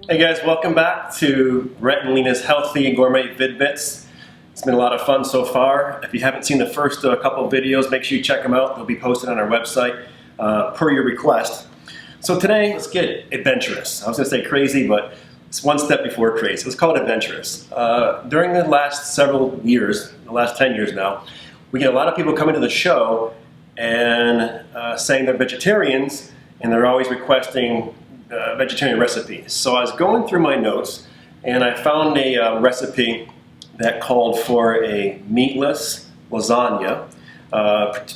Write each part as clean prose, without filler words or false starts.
Hey guys, welcome back to Rhett and Lena's Healthy Gourmet Vidbits. It's been a lot of fun so far. If you haven't seen the first couple of videos, make sure you check them out. They'll be posted on our website per your request. So today, let's get adventurous. I was gonna say crazy, but it's one step before crazy. Let's call it adventurous. During the last several years, the last 10 years now, we get a lot of people coming to the show and saying they're vegetarians, and they're always requesting vegetarian recipes. So I was going through my notes and I found a recipe that called for a meatless lasagna.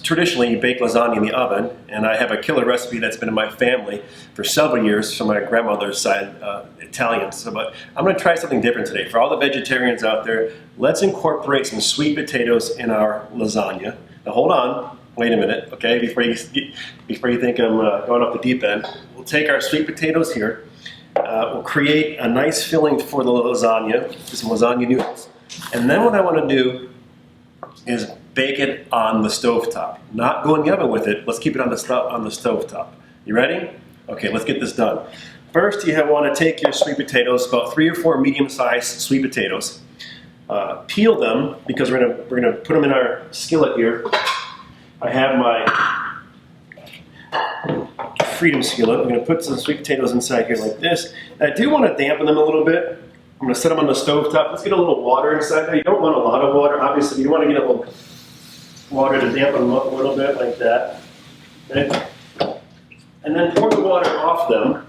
Traditionally you bake lasagna in the oven, and I have a killer recipe that's been in my family for several years from my grandmother's side, Italian. But I'm going to try something different today. For all the vegetarians out there, let's incorporate some sweet potatoes in our lasagna. Now hold on. Wait a minute, okay, before you think I'm going off the deep end. We'll take our sweet potatoes here. We'll create a nice filling for the lasagna, some lasagna noodles. And then what I want to do is bake it on the stovetop. Not go in the oven with it, let's keep it on the stovetop. You ready? Okay, let's get this done. First, you want to take your sweet potatoes, about 3 or 4 medium-sized sweet potatoes. Peel them, because we're gonna put them in our skillet here. I have my Freedom Skillet. I'm going to put some sweet potatoes inside here like this. And I do want to dampen them a little bit. I'm going to set them on the stove top. Let's get a little water inside there. You don't want a lot of water. Obviously, you want to get a little water to dampen them up a little bit like that. Okay? And then pour the water off them.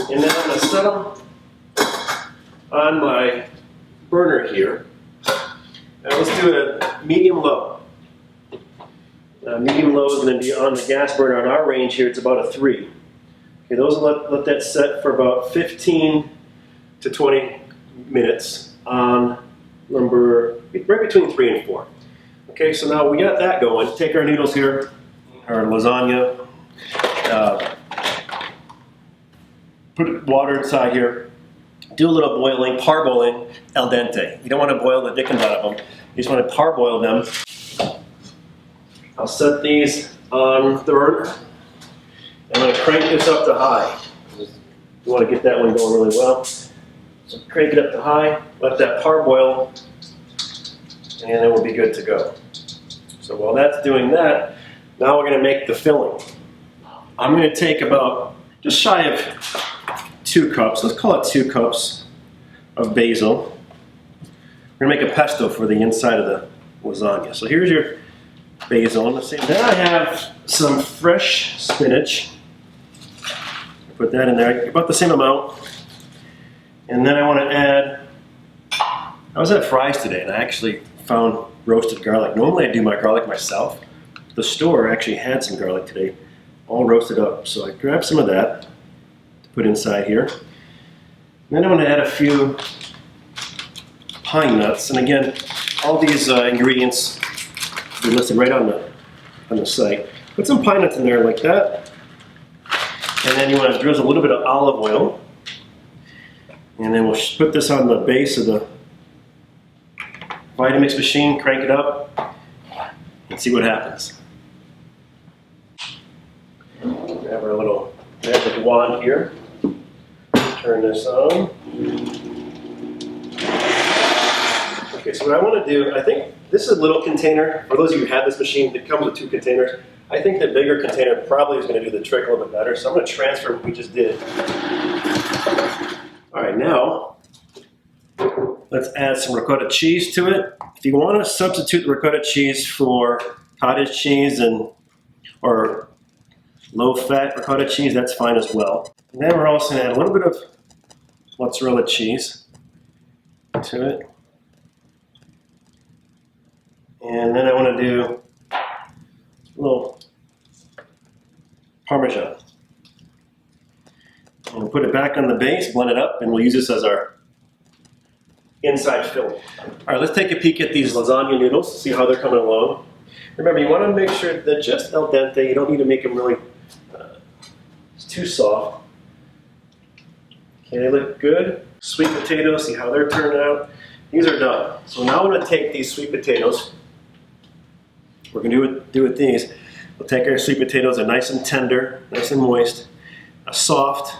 And then I'm going to set them on my burner here. Now let's do it at medium-low. Medium-low is going to be on the gas burner. On our range here, it's about a 3. Okay, those will let that set for about 15 to 20 minutes on number, right between 3 and 4. Okay, so now we got that going. Take our noodles here, our lasagna, put water inside here. Do a little boiling, parboiling, al dente. You don't want to boil the dickens out of them. You just want to parboil them. I'll set these on the burner. I'm going to crank this up to high. You want to get that one going really well. So crank it up to high, let that parboil, and then we'll be good to go. So while that's doing that, now we're going to make the filling. I'm going to take about just shy of 2 cups, let's call it 2 cups of basil. We're gonna make a pesto for the inside of the lasagna. So here's your basil. Let's see. Then I have some fresh spinach. Put that in there, about the same amount. And then I want to add, I was at Fry's today and I actually found roasted garlic. Normally I do my garlic myself. The store actually had some garlic today, all roasted up. So I grabbed some of that. Put inside here. And then I'm going to add a few pine nuts. And again, all these ingredients are listed right on the site. Put some pine nuts in there like that. And then you want to drizzle a little bit of olive oil. And then we'll put this on the base of the Vitamix machine, crank it up, and see what happens. Grab our little magic wand here. Turn this on. Okay, so what I want to do, I think this is a little container. For those of you who have this machine, it comes with 2 containers. I think the bigger container probably is going to do the trick a little bit better. So I'm going to transfer what we just did. All right, now let's add some ricotta cheese to it. If you want to substitute the ricotta cheese for cottage cheese or low-fat ricotta cheese, that's fine as well. And then we're also going to add a little bit of mozzarella cheese to it. And then I want to do a little Parmesan. And we'll put it back on the base, blend it up, and we'll use this as our inside filling. All right, let's take a peek at these lasagna noodles, see how they're coming along. Remember, you want to make sure they're just al dente. You don't need to make them really too soft. Okay, they look good. Sweet potatoes, see how they're turning out. These are done. So now I'm going to take these sweet potatoes. We're going to do with these. We'll take our sweet potatoes, they're nice and tender, nice and moist, soft,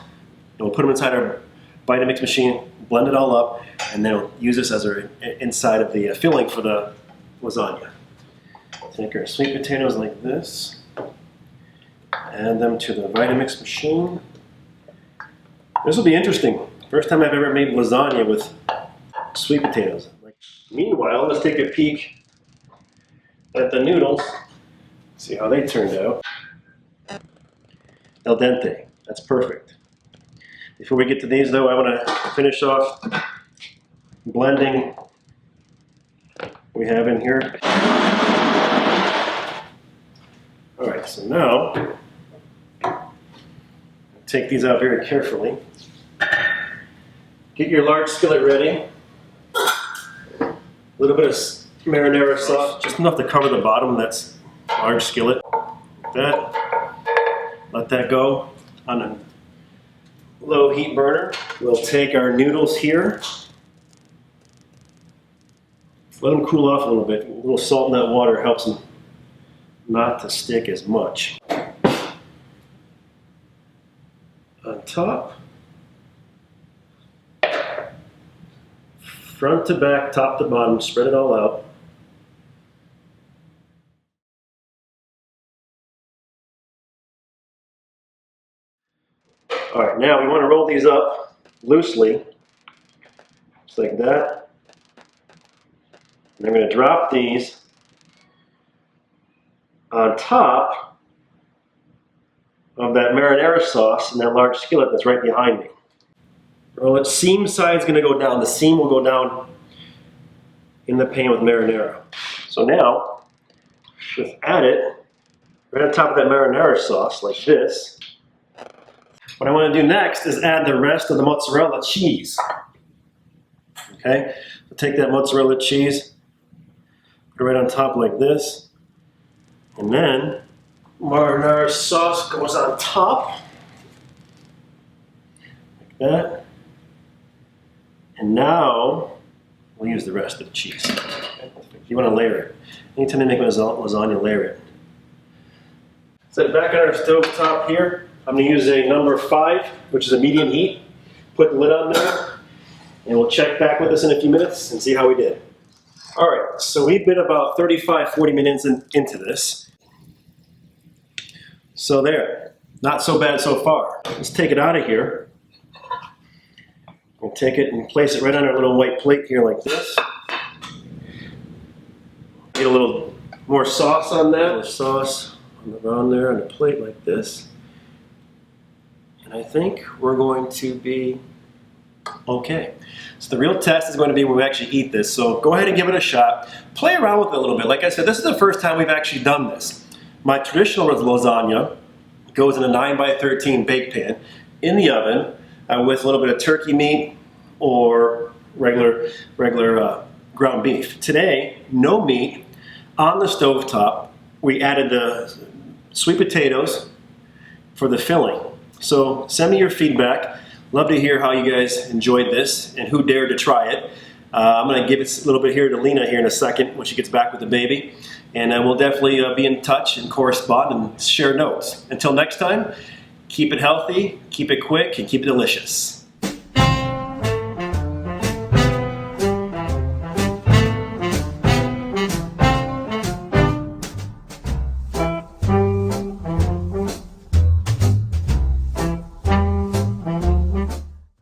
and we'll put them inside our Vitamix machine, blend it all up, and then we'll use this as our inside of the filling for the lasagna. Take our sweet potatoes like this, add them to the Vitamix machine. This will be interesting. First time I've ever made lasagna with sweet potatoes. Meanwhile, let's take a peek at the noodles. See how they turned out. Al dente, that's perfect. Before we get to these though, I want to finish off blending we have in here. All right, so now, take these out very carefully. Get your large skillet ready. A little bit of marinara sauce, just enough to cover the bottom of that large skillet. Like that. Let that go on a low heat burner. We'll take our noodles here. Let them cool off a little bit. A little salt in that water helps them not to stick as much. On top, front to back, top to bottom, spread it all out. All right, now we want to roll these up loosely, just like that. And I'm going to drop these on top of that marinara sauce and that large skillet that's right behind me. Well, its seam side is going to go down. The seam will go down in the pan with marinara. So now, just add it right on top of that marinara sauce like this. What I want to do next is add the rest of the mozzarella cheese. Okay, so take that mozzarella cheese, put it right on top like this, and then marinara sauce goes on top, like that. And now we'll use the rest of the cheese. Okay? You want to layer it. Anytime you make lasagna, layer it. Set it back on our stove top here. I'm going to use a number 5, which is a medium heat. Put the lid on there, and we'll check back with us in a few minutes and see how we did. All right, so we've been about 35-40 minutes into this. So there, not so bad so far. Let's take it out of here. We'll take it and place it right on our little white plate here like this. Get a little more sauce on that. A little sauce around there on a plate like this. And I think we're going to be okay. So the real test is going to be when we actually eat this. So go ahead and give it a shot. Play around with it a little bit. Like I said, this is the first time we've actually done this. My traditional lasagna goes in a 9x13 bake pan in the oven with a little bit of turkey meat or regular ground beef. Today, no meat on the stovetop. We added the sweet potatoes for the filling. So send me your feedback. Love to hear how you guys enjoyed this and who dared to try it. I'm going to give it a little bit here to Lena here in a second when she gets back with the baby. And we'll definitely be in touch and correspond and share notes. Until next time, keep it healthy, keep it quick, and keep it delicious.